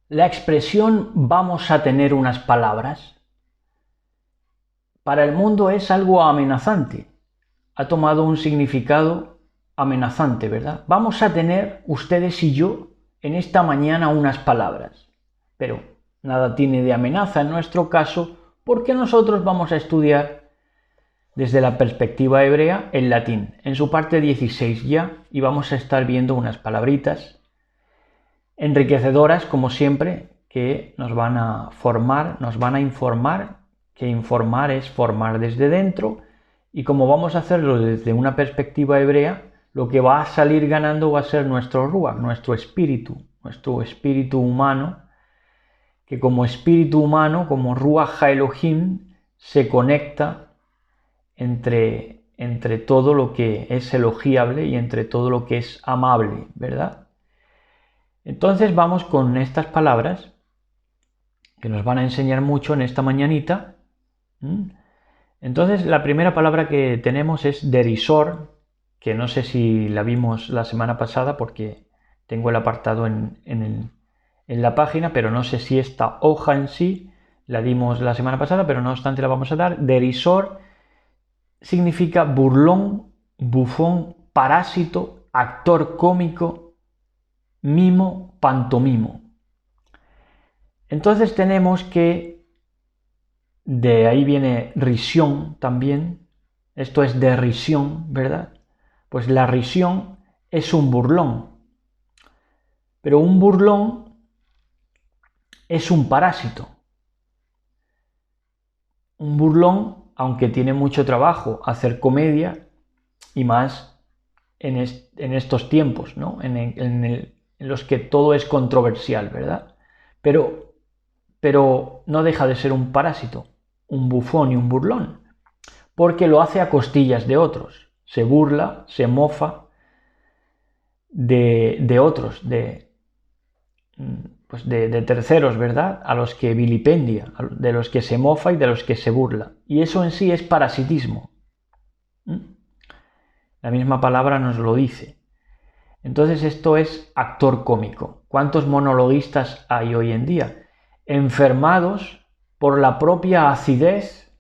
La expresión vamos a tener unas palabras para el mundo es algo amenazante. Ha tomado un significado amenazante, ¿verdad? Vamos a tener ustedes y yo en esta mañana unas palabras. Pero nada tiene de amenaza en nuestro caso porque nosotros vamos a estudiar desde la perspectiva hebrea el latín, en su parte 16 ya, y vamos a estar viendo unas palabritas enriquecedoras, como siempre, que nos van a formar, nos van a informar, que informar es formar desde dentro, y como vamos a hacerlo desde una perspectiva hebrea, lo que va a salir ganando va a ser nuestro ruach, nuestro espíritu humano, que como espíritu humano, como ruach Elohim, se conecta entre todo lo que es elogiable y entre todo lo que es amable, ¿verdad? Entonces vamos con estas palabras que nos van a enseñar mucho en esta mañanita. Entonces la primera palabra que tenemos es derisor, que no sé si la vimos la semana pasada porque tengo el apartado en la página, pero no sé si esta hoja en sí la dimos la semana pasada, pero no obstante la vamos a dar. Derisor significa burlón, bufón, parásito, actor cómico, mimo, pantomimo. Entonces tenemos que, de ahí viene risión también, esto es derrisión, ¿verdad? Pues la risión es un burlón, pero un burlón es un parásito. Un burlón, aunque tiene mucho trabajo hacer comedia, y más en estos tiempos, ¿no? En los que todo es controversial, ¿verdad? Pero no deja de ser un parásito, un bufón y un burlón, porque lo hace a costillas de otros, se burla, se mofa de otros, de terceros, ¿verdad? A los que vilipendia, de los que se mofa y de los que se burla. Y eso en sí es parasitismo. La misma palabra nos lo dice. Entonces esto es actor cómico. ¿Cuántos monologuistas hay hoy en día? Enfermados por la propia acidez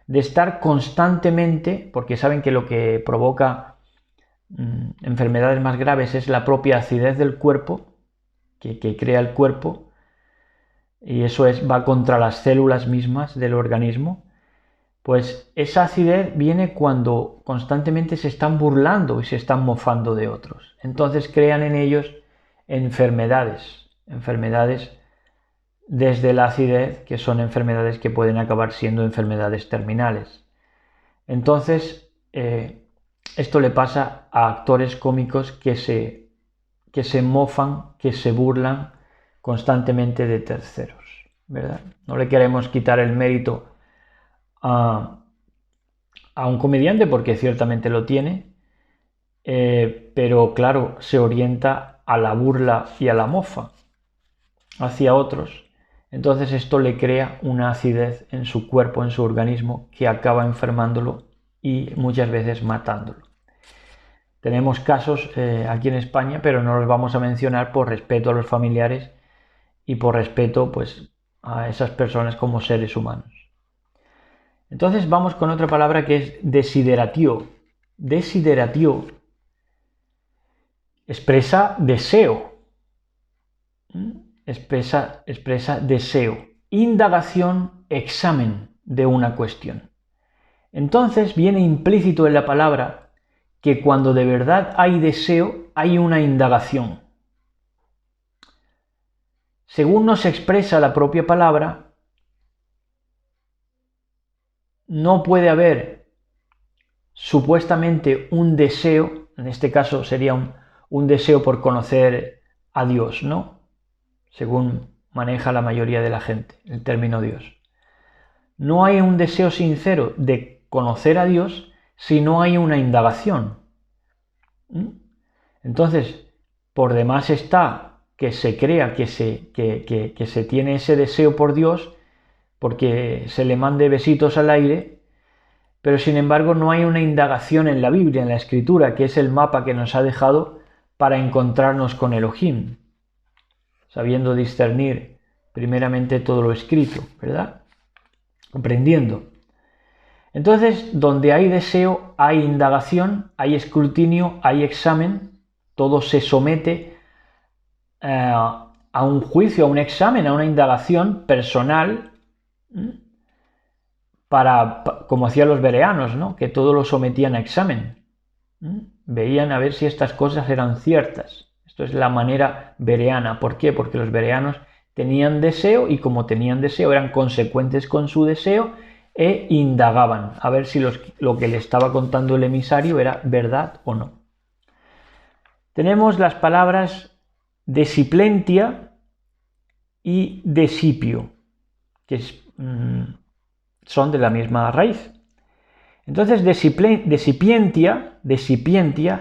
de estar constantemente, porque saben que lo que provoca enfermedades más graves es la propia acidez del cuerpo, que crea el cuerpo, y eso va contra las células mismas del organismo. Pues esa acidez viene cuando constantemente se están burlando y se están mofando de otros. Entonces crean en ellos enfermedades desde la acidez, que son enfermedades que pueden acabar siendo enfermedades terminales. Entonces, esto le pasa a actores cómicos que se mofan, que se burlan constantemente de terceros, ¿verdad? No le queremos quitar el mérito a un comediante porque ciertamente lo tiene, pero claro, se orienta a la burla y a la mofa hacia otros. Entonces esto le crea una acidez en su cuerpo, en su organismo, que acaba enfermándolo y muchas veces matándolo. Tenemos casos aquí en España, pero no los vamos a mencionar por respeto a los familiares y por respeto pues, a esas personas como seres humanos. Entonces vamos con otra palabra que es desideratio. Desideratio expresa deseo. Expresa deseo. Indagación, examen de una cuestión. Entonces viene implícito en la palabra que cuando de verdad hay deseo, hay una indagación. Según nos expresa la propia palabra, no puede haber supuestamente un deseo, en este caso sería un deseo por conocer a Dios, ¿no? Según maneja la mayoría de la gente el término Dios. No hay un deseo sincero de conocer a Dios si no hay una indagación. Entonces, por demás está que se crea que se tiene ese deseo por Dios porque se le mande besitos al aire, pero sin embargo no hay una indagación en la Biblia, en la Escritura, que es el mapa que nos ha dejado para encontrarnos con Elohim. sabiendo discernir primeramente todo lo escrito, ¿verdad? Aprendiendo. Entonces, donde hay deseo, hay indagación, hay escrutinio, hay examen, todo se somete a un juicio, a un examen, a una indagación personal, como hacían los bereanos, ¿no? Que todo lo sometían a examen. Veían a ver si estas cosas eran ciertas. Esto es la manera bereana. ¿Por qué? Porque los bereanos tenían deseo y como tenían deseo eran consecuentes con su deseo e indagaban a ver si lo que le estaba contando el emisario era verdad o no. Tenemos las palabras desiplentia y desipio, que son de la misma raíz. Entonces, desipientia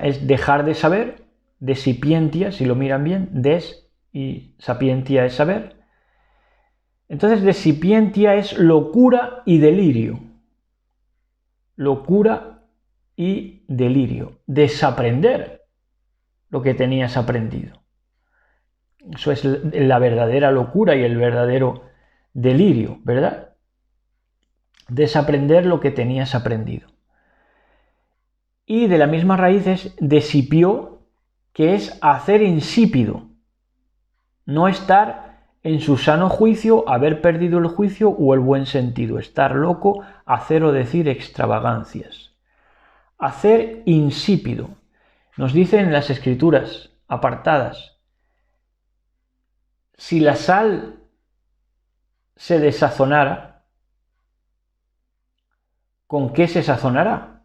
es dejar de saber, desipientia, si lo miran bien, des y sapientia es saber. Entonces, desipientia es locura y delirio. Locura y delirio. Desaprender lo que tenías aprendido. Eso es la verdadera locura y el verdadero delirio, ¿verdad? Desaprender lo que tenías aprendido. Y de la misma raíz es desipio, que es hacer insípido. No estar en su sano juicio, haber perdido el juicio o el buen sentido. Estar loco, hacer o decir extravagancias. Hacer insípido. Nos dicen en las escrituras apartadas, si la sal se desazonara, ¿con qué se sazonará?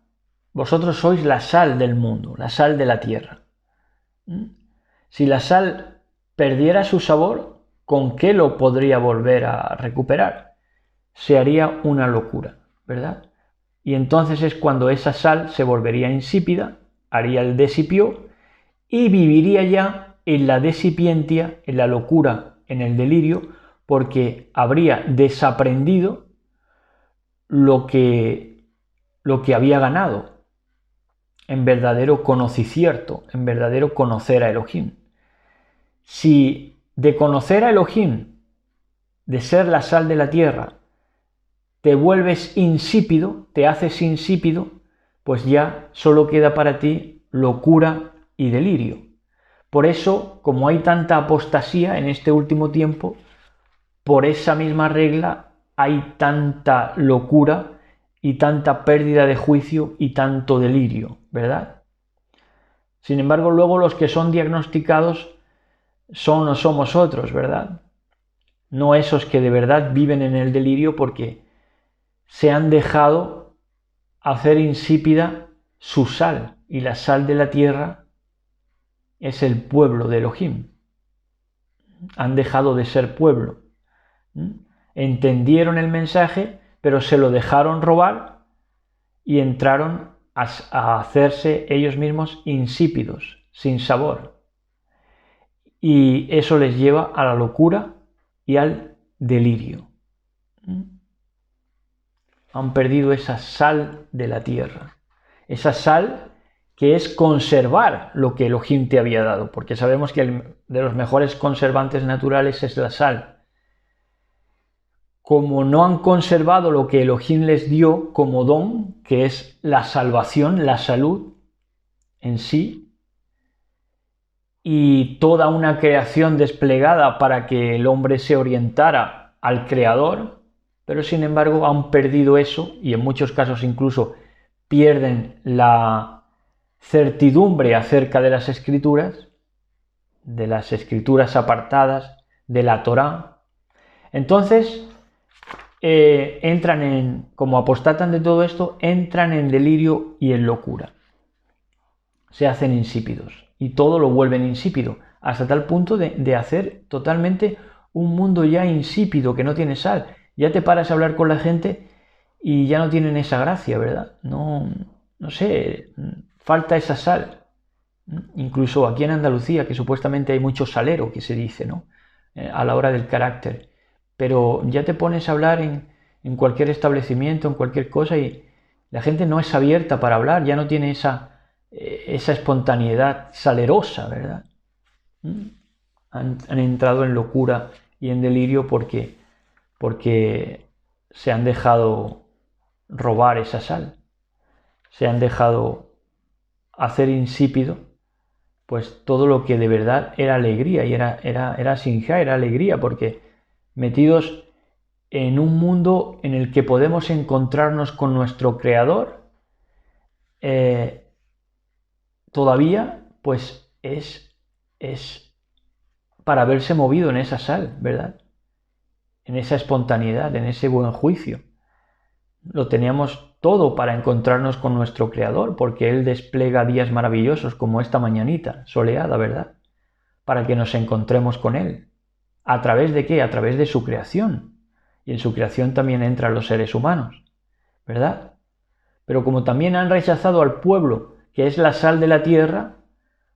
Vosotros sois la sal del mundo, la sal de la tierra. Si la sal perdiera su sabor, ¿con qué lo podría volver a recuperar? Se haría una locura, ¿verdad? Y entonces es cuando esa sal se volvería insípida, haría el desipio y viviría ya en la desipientia, en la locura, en el delirio, porque habría desaprendido lo que había ganado en verdadero conocicierto, en verdadero conocer a Elohim. Si de conocer a Elohim, de ser la sal de la tierra, te vuelves insípido, te haces insípido, pues ya solo queda para ti locura y delirio. Por eso, como hay tanta apostasía en este último tiempo, por esa misma regla hay tanta locura y tanta pérdida de juicio y tanto delirio, ¿verdad? Sin embargo, luego los que son diagnosticados son o somos otros, ¿verdad? No esos que de verdad viven en el delirio porque se han dejado hacer insípida su sal, y la sal de la tierra es el pueblo de Elohim. Han dejado de ser pueblo. Entendieron el mensaje, pero se lo dejaron robar y entraron a hacerse ellos mismos insípidos, sin sabor. Y eso les lleva a la locura y al delirio. Han perdido esa sal de la tierra, esa sal que es conservar lo que Elohim te había dado, porque sabemos que de los mejores conservantes naturales es la sal. Como no han conservado lo que Elohim les dio como don, que es la salvación, la salud en sí, y toda una creación desplegada para que el hombre se orientara al Creador, pero sin embargo han perdido eso y en muchos casos incluso pierden la certidumbre acerca de las escrituras apartadas, de la Torá. Entonces como apostatan de todo esto, entran en delirio y en locura. Se hacen insípidos y todo lo vuelven insípido, hasta tal punto de hacer totalmente un mundo ya insípido, que no tiene sal. Ya te paras a hablar con la gente y ya no tienen esa gracia, ¿verdad? No sé, falta esa sal. Incluso aquí en Andalucía, que supuestamente hay mucho salero, que se dice, ¿no? A la hora del carácter. Pero ya te pones a hablar en cualquier establecimiento, en cualquier cosa, y la gente no es abierta para hablar, ya no tiene esa espontaneidad salerosa, ¿verdad? han entrado en locura y en delirio porque se han dejado robar esa sal, se han dejado hacer insípido pues todo lo que de verdad era alegría y era sinja, era alegría, porque metidos en un mundo en el que podemos encontrarnos con nuestro Creador, todavía pues es para haberse movido en esa sal, ¿verdad? En esa espontaneidad, en ese buen juicio. Lo teníamos todo para encontrarnos con nuestro Creador, porque Él despliega días maravillosos como esta mañanita soleada, ¿verdad? Para que nos encontremos con Él. ¿A través de qué? A través de su creación. Y en su creación también entran los seres humanos, ¿verdad? Pero como también han rechazado al pueblo, que es la sal de la tierra,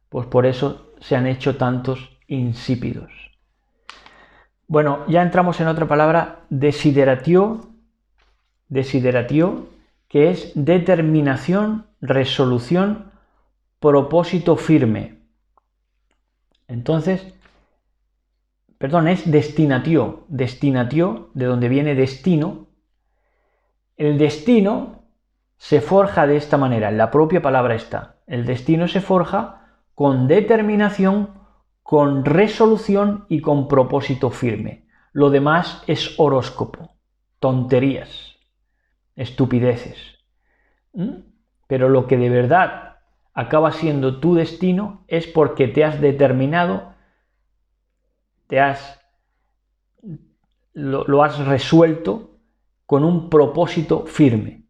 pues por eso se han hecho tantos insípidos. Bueno, ya entramos en otra palabra, desideratio, que es determinación, resolución, propósito firme. Entonces, es destinatio, de donde viene destino. El destino se forja de esta manera, en la propia palabra está. El destino se forja con determinación, con resolución y con propósito firme. Lo demás es horóscopo, tonterías, estupideces. Pero lo que de verdad acaba siendo tu destino es porque te has determinado, lo has resuelto con un propósito firme.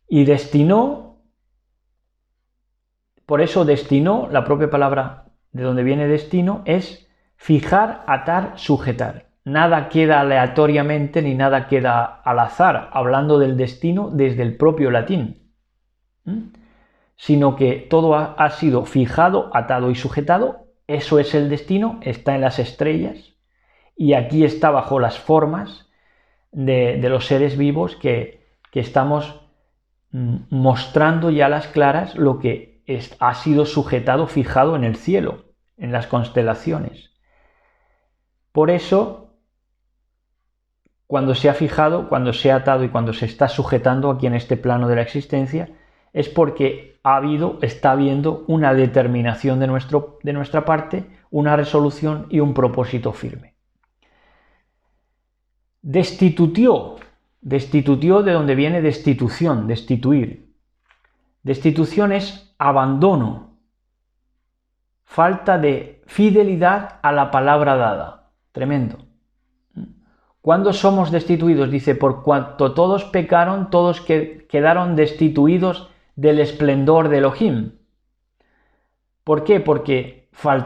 Y destinó, por eso destinó, la propia palabra de donde viene destino, es fijar, atar, sujetar. Nada queda aleatoriamente ni nada queda al azar, hablando del destino desde el propio latín, sino que todo ha sido fijado, atado y sujetado. Eso es el destino, está en las estrellas y aquí está bajo las formas de los seres vivos que estamos mostrando ya a las claras lo que ha sido sujetado, fijado en el cielo, en las constelaciones. Por eso, cuando se ha fijado, cuando se ha atado y cuando se está sujetando aquí en este plano de la existencia, es porque está habiendo una determinación de nuestra parte, una resolución y un propósito firme. Destitutió, de donde viene destitución, destituir. Destitución es abandono, falta de fidelidad a la palabra dada. Tremendo. ¿Cuándo somos destituidos? Dice, por cuanto todos pecaron, todos quedaron destituidos del esplendor de Elohim. ¿Por qué? Porque fue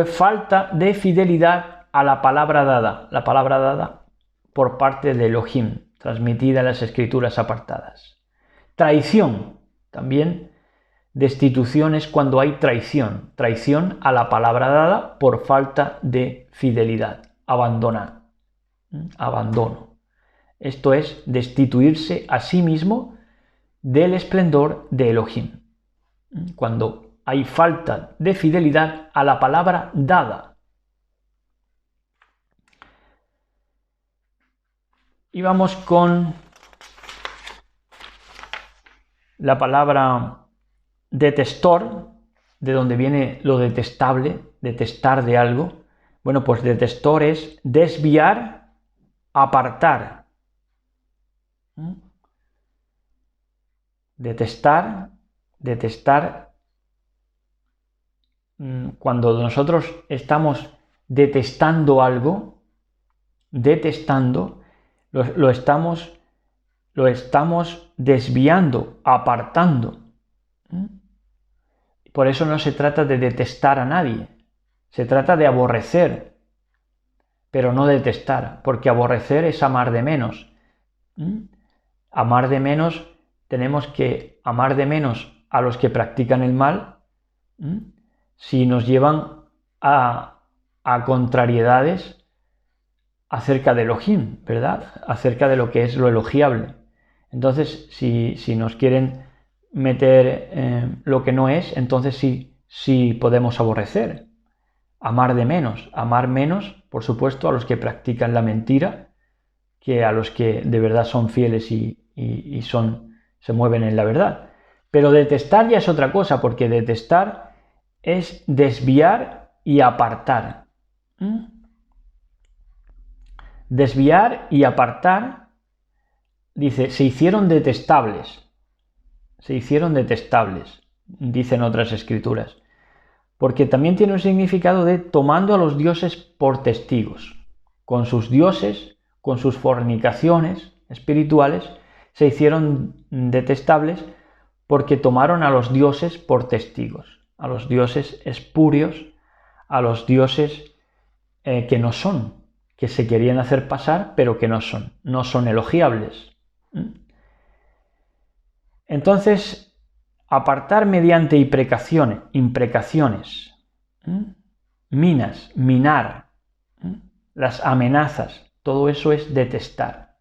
falta de fidelidad a la palabra dada por parte de Elohim, transmitida en las escrituras apartadas. Traición, también destitución es cuando hay traición a la palabra dada por falta de fidelidad, abandono. Esto es destituirse a sí mismo del esplendor de Elohim, cuando hay falta de fidelidad a la palabra dada. Y vamos con la palabra detestor, de donde viene lo detestable, detestar de algo. Bueno, pues detestor es desviar, apartar. Detestar, cuando nosotros estamos detestando algo, lo estamos desviando, apartando. Por eso no se trata de detestar a nadie, se trata de aborrecer, pero no detestar, porque aborrecer es amar de menos. Amar de menos, tenemos que amar de menos a los que practican el mal, si nos llevan a contrariedades acerca de Elohim, ¿verdad? Acerca de lo que es lo elogiable. Entonces, si nos quieren meter lo que no es, entonces sí podemos aborrecer. Amar de menos. Amar menos, por supuesto, a los que practican la mentira, que a los que de verdad son fieles y se mueven en la verdad. Pero detestar ya es otra cosa, porque detestar es desviar y apartar. Desviar y apartar, dice, se hicieron detestables. Se hicieron detestables, dicen otras escrituras. Porque también tiene un significado de tomando a los dioses por testigos. Con sus dioses, con sus fornicaciones espirituales, se hicieron detestables porque tomaron a los dioses por testigos, a los dioses espurios, a los dioses que no son, que se querían hacer pasar, pero que no son elogiables. Entonces, apartar mediante imprecaciones, minar, las amenazas, todo eso es detestar.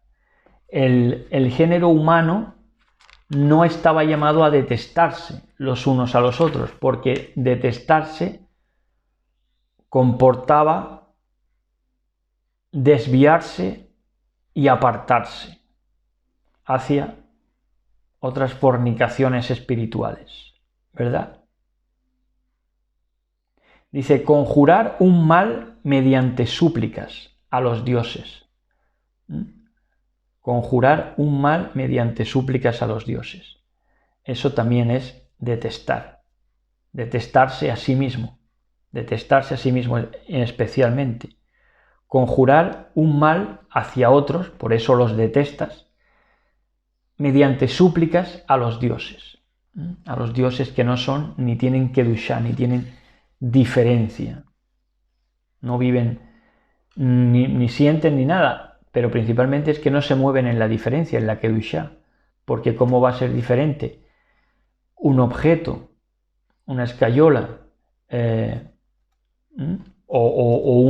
El género humano no estaba llamado a detestarse los unos a los otros, porque detestarse comportaba desviarse y apartarse hacia otras fornicaciones espirituales, ¿verdad? Dice, conjurar un mal mediante súplicas a los dioses. Conjurar un mal mediante súplicas a los dioses. Eso también es detestar. Detestarse a sí mismo. Detestarse a sí mismo especialmente. Conjurar un mal hacia otros, por eso los detestas, mediante súplicas a los dioses que no son, ni tienen kedushá, ni tienen diferencia, no viven, ni sienten ni nada, pero principalmente es que no se mueven en la diferencia, en la kedushá, porque ¿cómo va a ser diferente un objeto, una escayola, o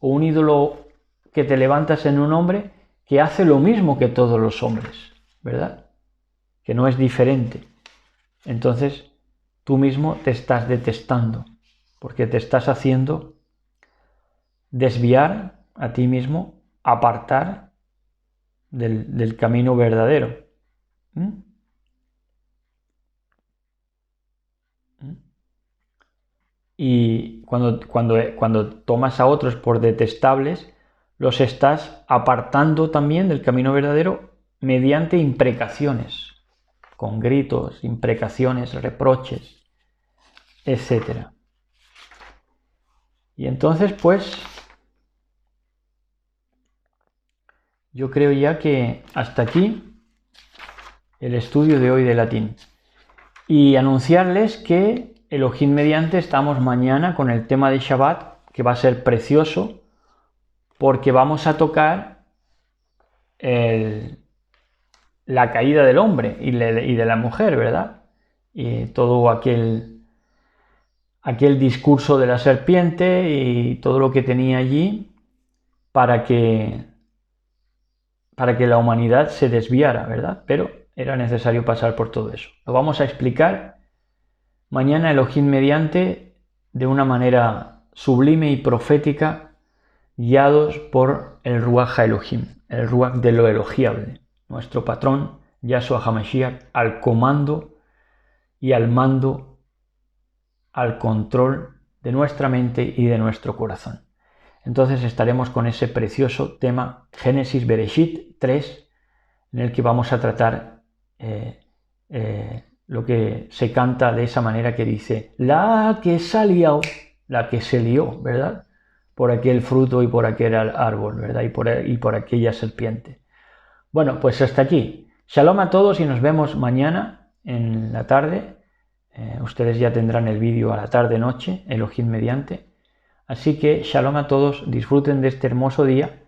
un ídolo que te levantas en un hombre que hace lo mismo que todos los hombres, ¿verdad? Que no es diferente. Entonces, tú mismo te estás detestando, porque te estás haciendo desviar a ti mismo, apartar del camino verdadero. Y cuando tomas a otros por detestables, los estás apartando también del camino verdadero mediante imprecaciones, con gritos, imprecaciones, reproches, etc. Y entonces, pues, yo creo ya que hasta aquí el estudio de hoy de latín. Y anunciarles que Elohim mediante estamos mañana con el tema de Shabbat, que va a ser precioso, porque vamos a tocar la caída del hombre y de la mujer, ¿verdad? Y todo aquel discurso de la serpiente y todo lo que tenía allí para que la humanidad se desviara, ¿verdad? Pero era necesario pasar por todo eso. Lo vamos a explicar mañana Elohim mediante de una manera sublime y profética, guiados por el Ruach HaElohim, el Ruach de lo elogiable, nuestro patrón Yahshua HaMashiach, al comando y al mando, al control de nuestra mente y de nuestro corazón. Entonces estaremos con ese precioso tema Génesis Bereshit 3, en el que vamos a tratar lo que se canta de esa manera que dice, la que salió, la que se lió, ¿verdad? Por aquel fruto y por aquel árbol, ¿verdad? Y por aquella serpiente. Bueno, pues hasta aquí. Shalom a todos y nos vemos mañana en la tarde. Ustedes ya tendrán el vídeo a la tarde-noche, Elohim mediante. Así que shalom a todos, disfruten de este hermoso día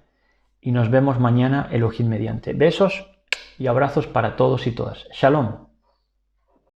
y nos vemos mañana Elohim mediante. Besos y abrazos para todos y todas. Shalom.